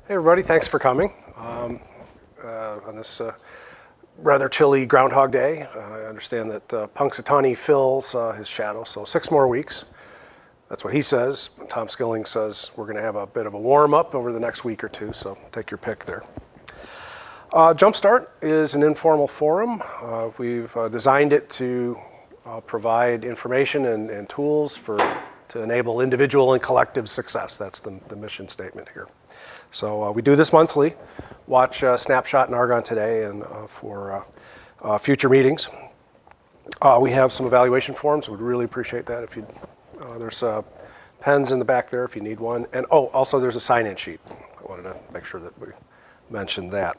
Hey everybody, thanks for coming on this rather chilly Groundhog Day. I understand that Punxsutawney fills his shadow, so 6 more weeks. That's what he says. Tom Skilling says we're going to have a bit of a warm-up over the next week or two, so take your pick there. JumpStart is an informal forum. We've designed it to provide information and tools to enable individual and collective success. That's the mission statement here. So we do this monthly. Watch Snapshot and Argonne today and for future meetings. We have some evaluation forms. We'd really appreciate that if you. There's pens in the back there if you need one. And also there's a sign-in sheet. I wanted to make sure that we mentioned that.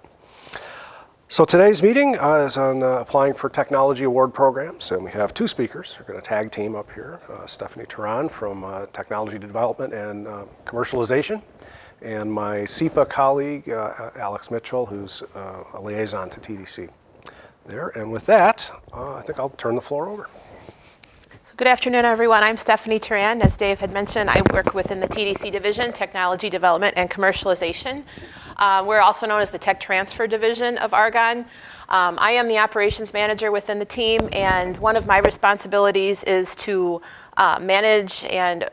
So today's meeting is on applying for technology award programs, and we have 2 speakers. We're going to tag team up here. Stephanie Turan from Technology Development and Commercialization, and my SEPA colleague, Alex Mitchell, who's a liaison to TDC there. And with that, I think I'll turn the floor over. So good afternoon, everyone. I'm Stephanie Turan. As Dave had mentioned, I work within the TDC division, Technology Development and Commercialization. We're also known as the Tech Transfer Division of Argonne. I am the operations manager within the team, and one of my responsibilities is to manage and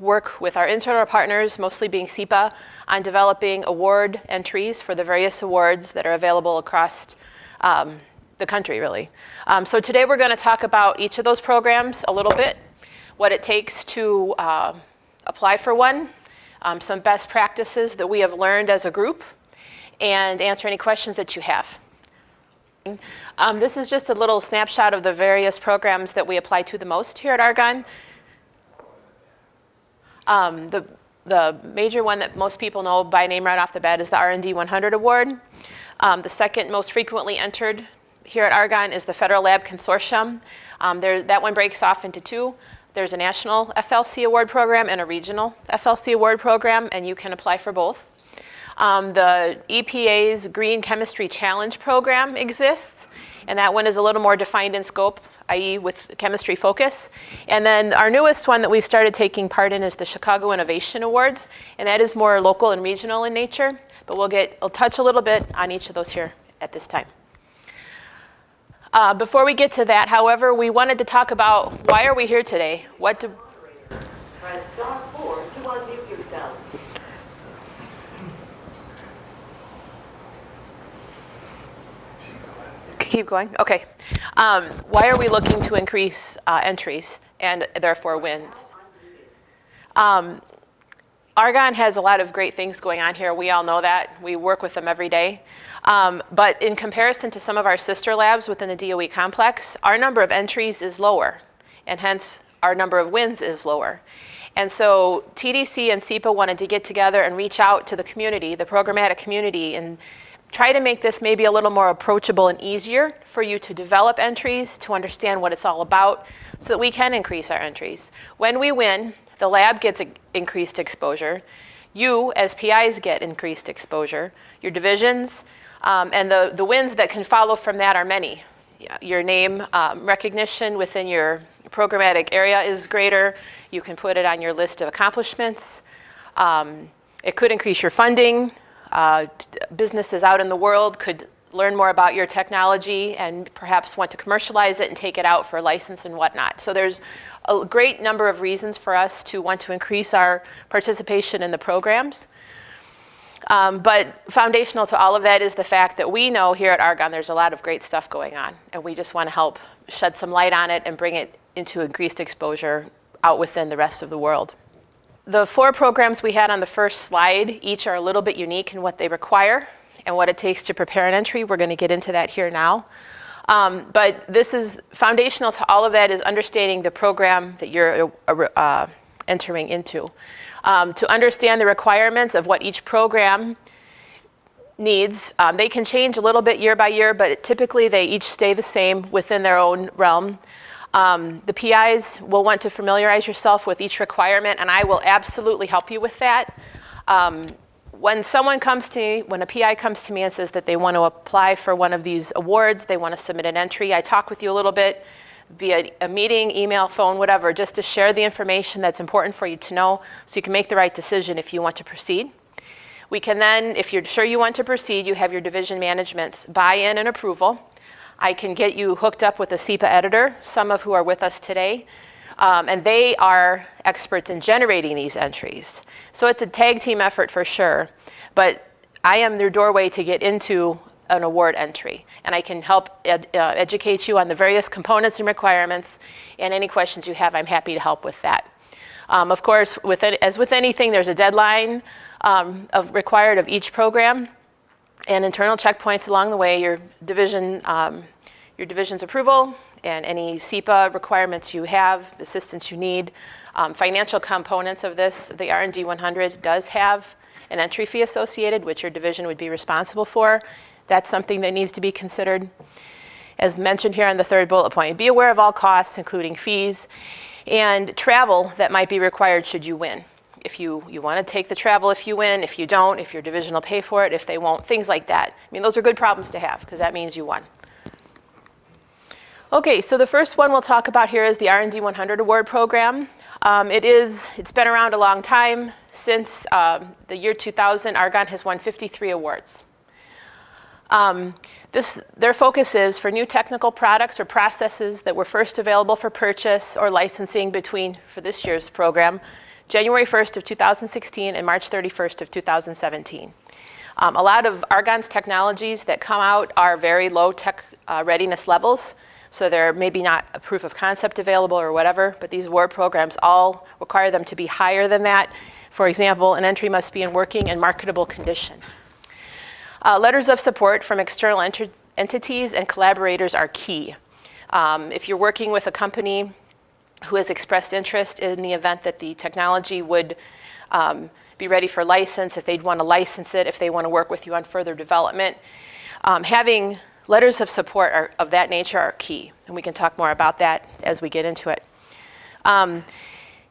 work with our internal partners, mostly being SEPA, on developing award entries for the various awards that are available across the country, really. So today we're going to talk about each of those programs a little bit, what it takes to apply for one, some best practices that we have learned as a group, and answer any questions that you have. This is just a little snapshot of the various programs that we apply to the most here at Argonne. The major one that most people know by name right off the bat is the R&D 100 Award. The second most frequently entered here at Argonne is the Federal Lab Consortium. That one breaks off into 2. There's a national FLC award program and a regional FLC award program, and you can apply for both. The EPA's Green Chemistry Challenge program exists, and that one is a little more defined in scope, i.e. with chemistry focus. And then our newest one that we've started taking part in is the Chicago Innovation Awards, and that is more local and regional in nature, but we'll touch a little bit on each of those here at this time. Before we get to that, however, we wanted to talk about why are we here today? What do... Press star 4 to unmute yourself. Keep going? Okay. Why are we looking to increase entries and therefore wins? Argonne has a lot of great things going on here. We all know that. We work with them every day. But in comparison to some of our sister labs within the DOE complex, our number of entries is lower, and hence our number of wins is lower. And so TDC and SEPA wanted to get together and reach out to the community, the programmatic community, and try to make this maybe a little more approachable and easier for you to develop entries, to understand what it's all about, so that we can increase our entries. When we win, the lab gets increased exposure. You, as PIs, get increased exposure. Your divisions, and the wins that can follow from that are many. Your name recognition within your programmatic area is greater. You can put it on your list of accomplishments. It could increase your funding. Businesses out in the world could learn more about your technology and perhaps want to commercialize it and take it out for license and whatnot. So there's a great number of reasons for us to want to increase our participation in the programs. But foundational to all of that is the fact that we know here at Argonne there's a lot of great stuff going on, and we just want to help shed some light on it and bring it into increased exposure out within the rest of the world. The 4 programs we had on the first slide each are a little bit unique in what they require and what it takes to prepare an entry. We're going to get into that here now. But this is foundational to all of that is understanding the program that you're entering into. To understand the requirements of what each program needs. They can change a little bit year by year, but typically they each stay the same within their own realm. The PIs will want to familiarize yourself with each requirement, and I will absolutely help you with that. When someone comes to me, when a PI comes to me and says that they want to apply for one of these awards, they want to submit an entry, I talk with you a little bit via a meeting, email, phone, whatever, just to share the information that's important for you to know so you can make the right decision if you want to proceed. We can then, if you're sure you want to proceed, you have your division management's buy-in and approval. I can get you hooked up with a SEPA editor, some of who are with us today, and they are experts in generating these entries. So it's a tag team effort for sure, but I am their doorway to get into an award entry, and I can help educate you on the various components and requirements, and any questions you have, I'm happy to help with that. Of course, as with anything, there's a deadline required of each program, and internal checkpoints along the way, your division's approval, and any SEPA requirements you have, assistance you need. Financial components of this, the R&D 100 does have an entry fee associated, which your division would be responsible for. That's something that needs to be considered. As mentioned here on the third bullet point, be aware of all costs, including fees, and travel that might be required should you win. If you want to take the travel if you win, if you don't, if your division will pay for it, if they won't, things like that. I mean, those are good problems to have because that means you won. Okay, so the first one we'll talk about here is the R&D 100 Award Program. It's been around a long time. Since the year 2000, Argonne has won 53 awards. Their focus is for new technical products or processes that were first available for purchase or licensing for this year's program, January 1st of 2016 and March 31st of 2017. A lot of Argonne's technologies that come out are very low tech readiness levels, so they're maybe not a proof of concept available or whatever, but these award programs all require them to be higher than that. For example, an entry must be in working and marketable condition. Letters of support from external entities and collaborators are key. If you're working with a company who has expressed interest in the event that the technology would be ready for license, if they'd want to license it, if they want to work with you on further development, having letters of support of that nature are key, and we can talk more about that as we get into it.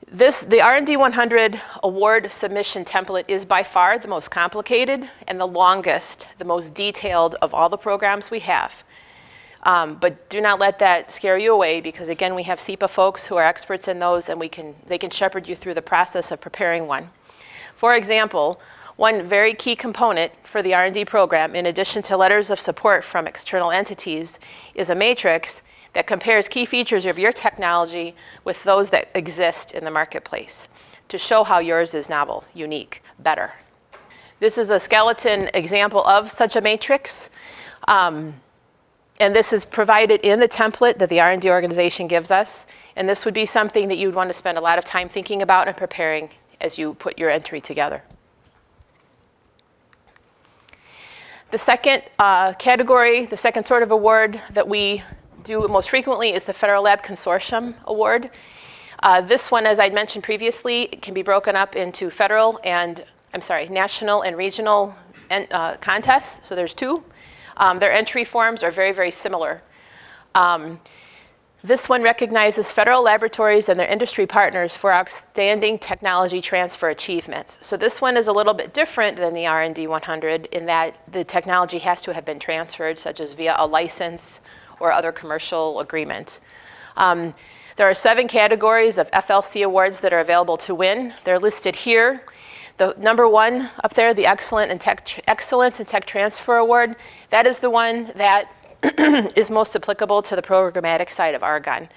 The R&D 100 award submission template is by far the most complicated and the longest, the most detailed of all the programs we have. But do not let that scare you away because again, we have SEPA folks who are experts in those and they can shepherd you through the process of preparing one. For example, one very key component for the R&D program, in addition to letters of support from external entities, is a matrix that compares key features of your technology with those that exist in the marketplace to show how yours is novel, unique, better. This is a skeleton example of such a matrix, and this is provided in the template that the R&D organization gives us, and this would be something that you'd want to spend a lot of time thinking about and preparing as you put your entry together. The second category, the second sort of award that we do most frequently is the Federal Lab Consortium Award. This one, as I mentioned previously, can be broken up into national and regional contests. So there's two. Their entry forms are very, very similar. This one recognizes federal laboratories and their industry partners for outstanding technology transfer achievements. So this one is a little bit different than the R&D 100 in that the technology has to have been transferred, such as via a license or other commercial agreement. There are 7 categories of FLC awards that are available to win. They're listed here. The number 1 up there, the Excellence in Tech Transfer Award, that is the one that is most applicable to the programmatic side of Argonne.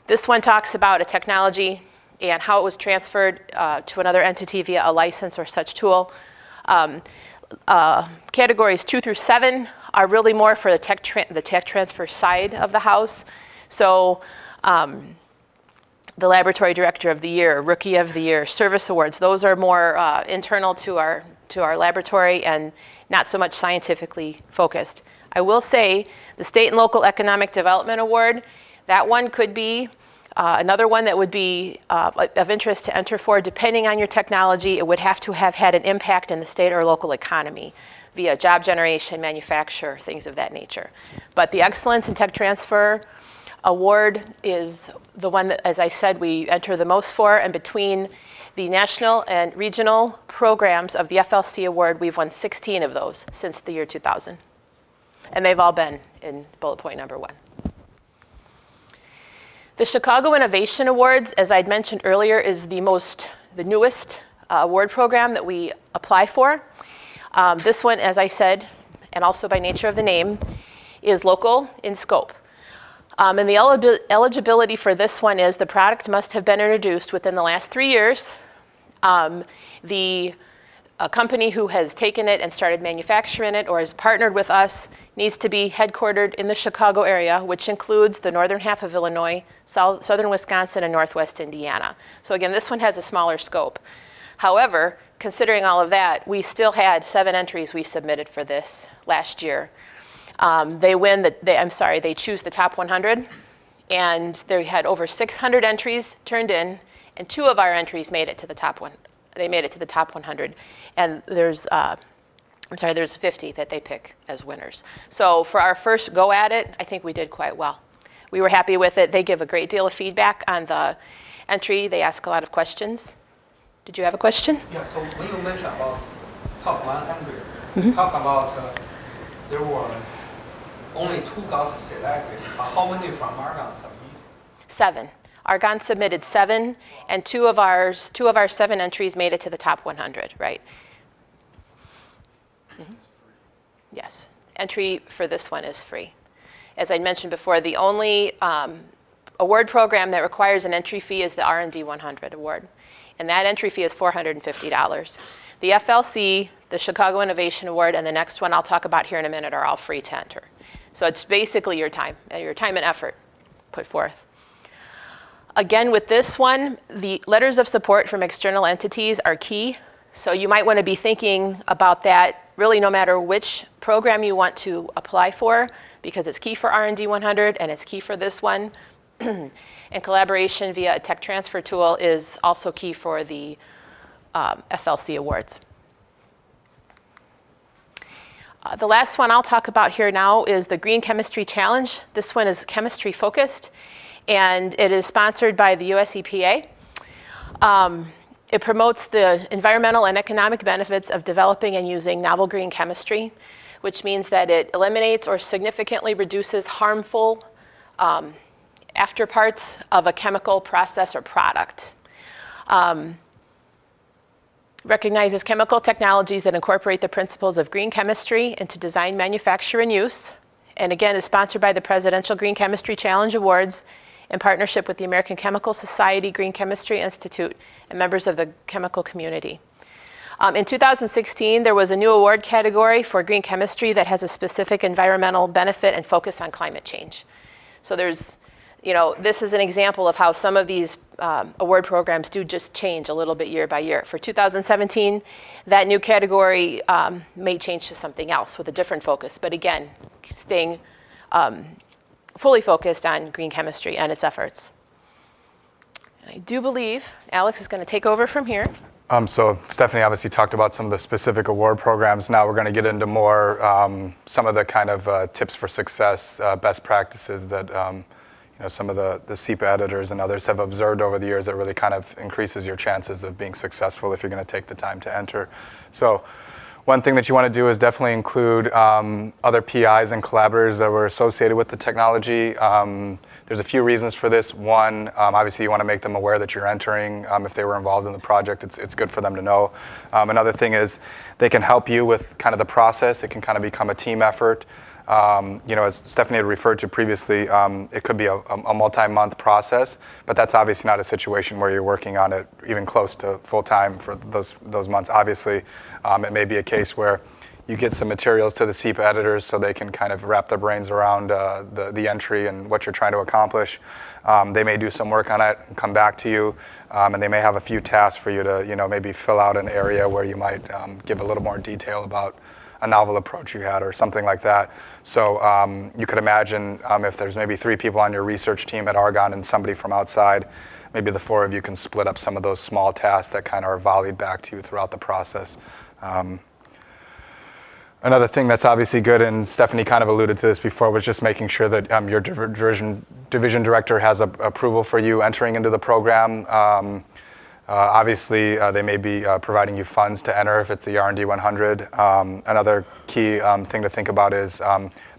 This one talks about a technology and how it was transferred to another entity via a license or such tool. Categories 2 through 7 are really more for the tech transfer side of the house. So the Laboratory Director of the Year, Rookie of the Year, Service Awards, those are more internal to our laboratory and not so much scientifically focused. I will say the State and Local Economic Development Award, that one could be another one that would be of interest to enter for. Depending on your technology, it would have to have had an impact in the state or local economy via job generation, manufacture, things of that nature. But the Excellence in Tech Transfer Award is the one that, as I said, we enter the most for, and between the national and regional programs of the FLC Award, we've won 16 of those since the year 2000. And they've all been in bullet point number 1. The Chicago Innovation Awards, as I'd mentioned earlier, is the newest award program that we apply for. This one, as I said, and also by nature of the name, is local in scope. And the eligibility for this one is the product must have been introduced within the last 3 years. A company who has taken it and started manufacturing it or has partnered with us needs to be headquartered in the Chicago area, which includes the northern half of Illinois, southern Wisconsin, and northwest Indiana. So again, this one has a smaller scope. However, considering all of that, we still had 7 entries we submitted for this last year. They choose the top 100, and they had over 600 entries turned in, and 2 of our entries made it to the top one. They made it to the top 100, and there's 50 that they pick as winners. So for our first go at it, I think we did quite well. We were happy with it. They give a great deal of feedback on the entry. They ask a lot of questions. Did you have a question? Yeah, so when you mentioned about top 100, talk about there were only 2 got selected. How many from Argonne submitted? 7. Argonne submitted 7, and 2 of our 7 entries made it to the top 100, right? Yes. Entry for this one is free. As I mentioned before, the only award program that requires an entry fee is the R&D 100 award, and that entry fee is $450. The FLC, the Chicago Innovation Award, and the next one I'll talk about here in a minute are all free to enter. So it's basically your time and effort put forth. Again, with this one, the letters of support from external entities are key. So you might want to be thinking about that really no matter which program you want to apply for, because it's key for R&D 100 and it's key for this one. And collaboration via a tech transfer tool is also key for the FLC awards. The last one I'll talk about here now is the Green Chemistry Challenge. This one is chemistry focused, and it is sponsored by the US EPA. It promotes the environmental and economic benefits of developing and using novel green chemistry, which means that it eliminates or significantly reduces harmful afterparts of a chemical process or product. Recognizes chemical technologies that incorporate the principles of green chemistry into design, manufacture, and use. And again, is sponsored by the Presidential Green Chemistry Challenge Awards in partnership with the American Chemical Society, Green Chemistry Institute, and members of the chemical community. In 2016, there was a new award category for green chemistry that has a specific environmental benefit and focus on climate change. So this is an example of how some of these award programs do just change a little bit year by year. For 2017, that new category may change to something else with a different focus, but again, staying fully focused on green chemistry and its efforts. And I do believe Alex is going to take over from here. So Stephanie obviously talked about some of the specific award programs. Now we're going to get into more some of the kind of tips for success, best practices that some of the SEPA editors and others have observed over the years that really kind of increases your chances of being successful if you're going to take the time to enter. So one thing that you want to do is definitely include other PIs and collaborators that were associated with the technology. There's a few reasons for this. One, obviously you want to make them aware that you're entering. If they were involved in the project, it's good for them to know. Another thing is they can help you with kind of the process. It can kind of become a team effort. As Stephanie had referred to previously, it could be a multi-month process, but that's obviously not a situation where you're working on it even close to full-time for those months. Obviously, it may be a case where you get some materials to the SEPA editors so they can kind of wrap their brains around the entry and what you're trying to accomplish. They may do some work on it and come back to you, and they may have a few tasks for you to maybe fill out an area where you might give a little more detail about a novel approach you had or something like that. So you could imagine if there's maybe 3 people on your research team at Argonne and somebody from outside, maybe the 4 of you can split up some of those small tasks that kind of are volleyed back to you throughout the process. Another thing that's obviously good, and Stephanie kind of alluded to this before, was just making sure that your division director has approval for you entering into the program. Obviously, they may be providing you funds to enter if it's the R&D 100. Another key thing to think about is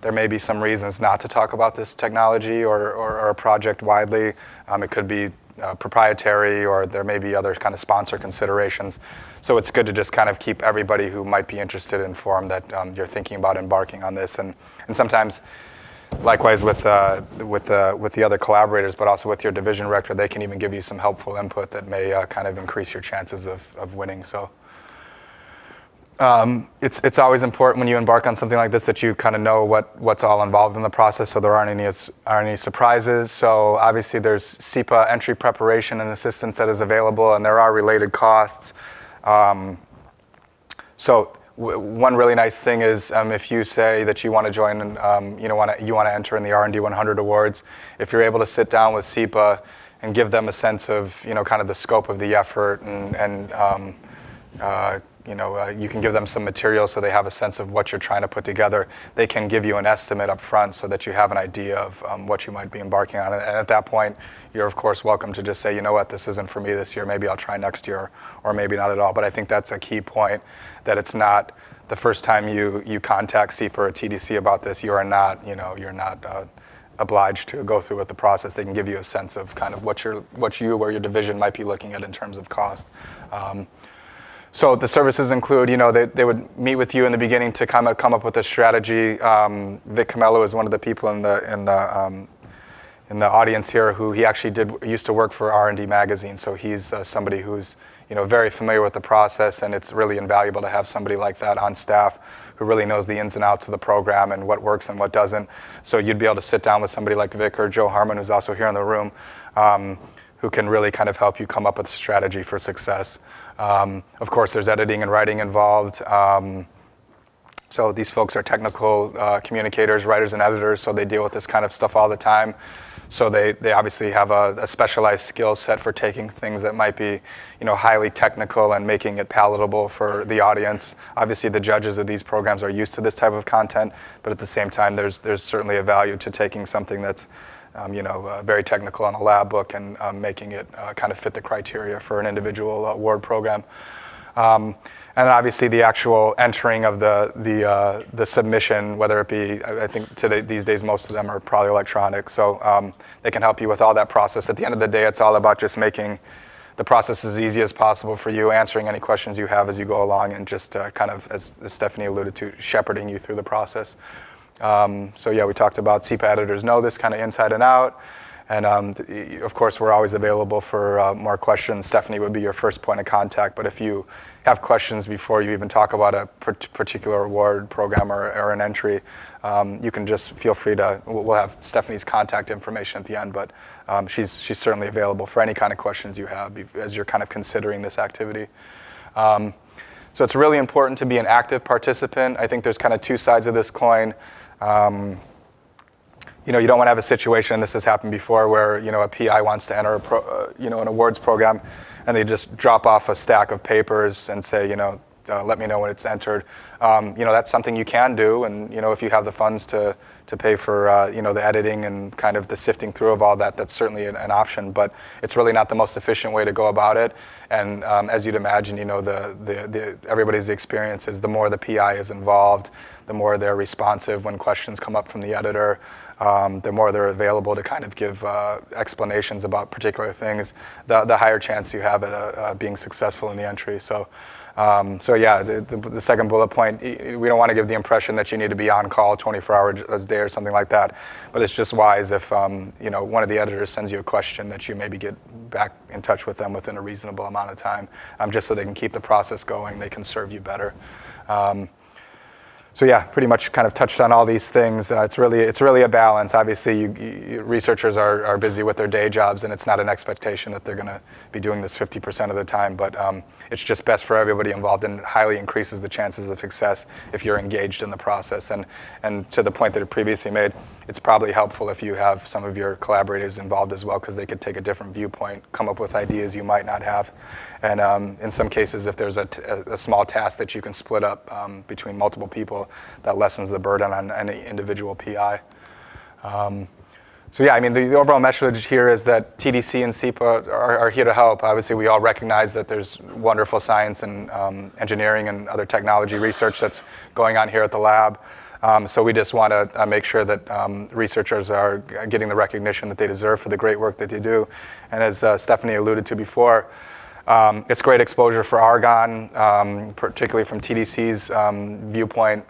there may be some reasons not to talk about this technology or a project widely. It could be proprietary, or there may be other kind of sponsor considerations. So it's good to just kind of keep everybody who might be interested informed that you're thinking about embarking on this. And sometimes, likewise with the other collaborators, but also with your division director, they can even give you some helpful input that may kind of increase your chances of winning. So it's always important when you embark on something like this that you kind of know what's all involved in the process, so there aren't any surprises. So obviously there's SEPA entry preparation and assistance that is available, and there are related costs. One really nice thing is if you say that you want to join and you want to enter in the R&D 100 awards, if you're able to sit down with SEPA and give them a sense of kind of the scope of the effort, and you can give them some material so they have a sense of what you're trying to put together. They can give you an estimate up front so that you have an idea of what you might be embarking on. And at that point, you're of course welcome to just say, you know what, this isn't for me this year. Maybe I'll try next year, or maybe not at all. But I think that's a key point, that it's not the first time you contact SEPA or TDC about this. You're not obliged to go through with the process. They can give you a sense of kind of what you or your division might be looking at in terms of cost. So the services include, they would meet with you in the beginning to come up with a strategy. Vic Camello is one of the people in the audience here who he actually used to work for R&D Magazine. So he's somebody who's very familiar with the process, and it's really invaluable to have somebody like that on staff who really knows the ins and outs of the program and what works and what doesn't. So you'd be able to sit down with somebody like Vic or Joe Harmon, who's also here in the room, who can really kind of help you come up with a strategy for success. Of course, there's editing and writing involved. So these folks are technical communicators, writers, and editors, so they deal with this kind of stuff all the time. So they obviously have a specialized skill set for taking things that might be, highly technical and making it palatable for the audience. Obviously, the judges of these programs are used to this type of content, but at the same time, there's certainly a value to taking something that's very technical in a lab book and making it kind of fit the criteria for an individual award program. And obviously the actual entering of the submission, whether it be, I think these days most of them are probably electronic, so they can help you with all that process. At the end of the day, it's all about just making the process as easy as possible for you, answering any questions you have as you go along, and just kind of, as Stephanie alluded to, shepherding you through the process. So yeah, we talked about SEPA editors know this kind of inside and out. And of course, we're always available for more questions. Stephanie would be your first point of contact, but if you have questions before you even talk about a particular award program or an entry, you can just feel free to, we'll have Stephanie's contact information at the end, but she's certainly available for any kind of questions you have as you're kind of considering this activity. So it's really important to be an active participant. I think there's kind of two sides of this coin. You don't want to have a situation, and this has happened before, where a PI wants to enter an awards program, and they just drop off a stack of papers and say, let me know when it's entered. That's something you can do, and if you have the funds to pay for the editing and kind of the sifting through of all that, that's certainly an option. But it's really not the most efficient way to go about it. And as you'd imagine, everybody's experience is the more the PI is involved, the more they're responsive when questions come up from the editor. The more they're available to kind of give explanations about particular things, the higher chance you have at being successful in the entry. So yeah, the second bullet point, we don't want to give the impression that you need to be on call 24 hours a day or something like that, but it's just wise if one of the editors sends you a question that you maybe get back in touch with them within a reasonable amount of time, just so they can keep the process going, they can serve you better. So yeah, pretty much kind of touched on all these things. It's really a balance. Obviously, researchers are busy with their day jobs, and it's not an expectation that they're going to be doing this 50% of the time. But it's just best for everybody involved, and highly increases the chances of success if you're engaged in the process. And to the point that it previously made, it's probably helpful if you have some of your collaborators involved as well, because they could take a different viewpoint, come up with ideas you might not have. And in some cases, if there's a small task that you can split up between multiple people, that lessens the burden on any individual PI. So yeah, I mean, the overall message here is that TDC and SEPA are here to help. Obviously, we all recognize that there's wonderful science and engineering and other technology research that's going on here at the lab. So we just want to make sure that researchers are getting the recognition that they deserve for the great work that they do. And as Stephanie alluded to before, it's great exposure for argon, particularly from TDC's viewpoint.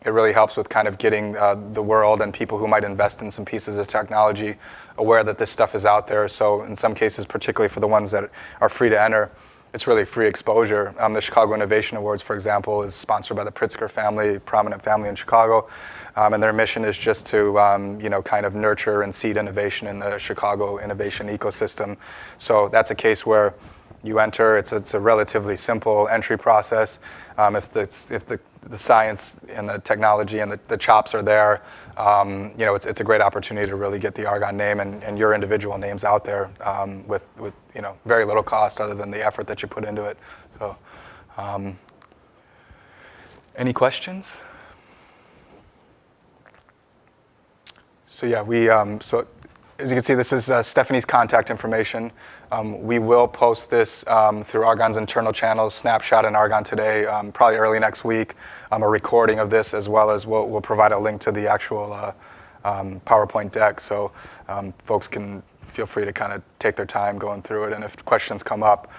It really helps with kind of getting the world and people who might invest in some pieces of technology aware that this stuff is out there. So in some cases, particularly for the ones that are free to enter, it's really free exposure. The Chicago Innovation Awards, for example, is sponsored by the Pritzker family, prominent family in Chicago. And their mission is just to kind of nurture and seed innovation in the Chicago innovation ecosystem. So that's a case where you enter, it's a relatively simple entry process. If the science and the technology and the chops are there, it's a great opportunity to really get the Argonne name and your individual names out there with very little cost other than the effort that you put into it. So, any questions? So yeah, so as you can see, this is Stephanie's contact information. We will post this through Argonne's internal channels, Snapshot and Argonne Today, probably early next week, a recording of this, as well as we'll provide a link to the actual PowerPoint deck, so folks can feel free to kind of take their time going through it, and if questions come up,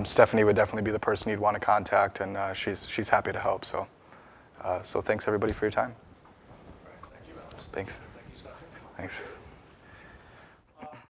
Stephanie would definitely be the person you'd want to contact, and she's happy to help. So thanks everybody for your time. Thank you, Alex. Thanks. Thank you, Stephanie. Thanks.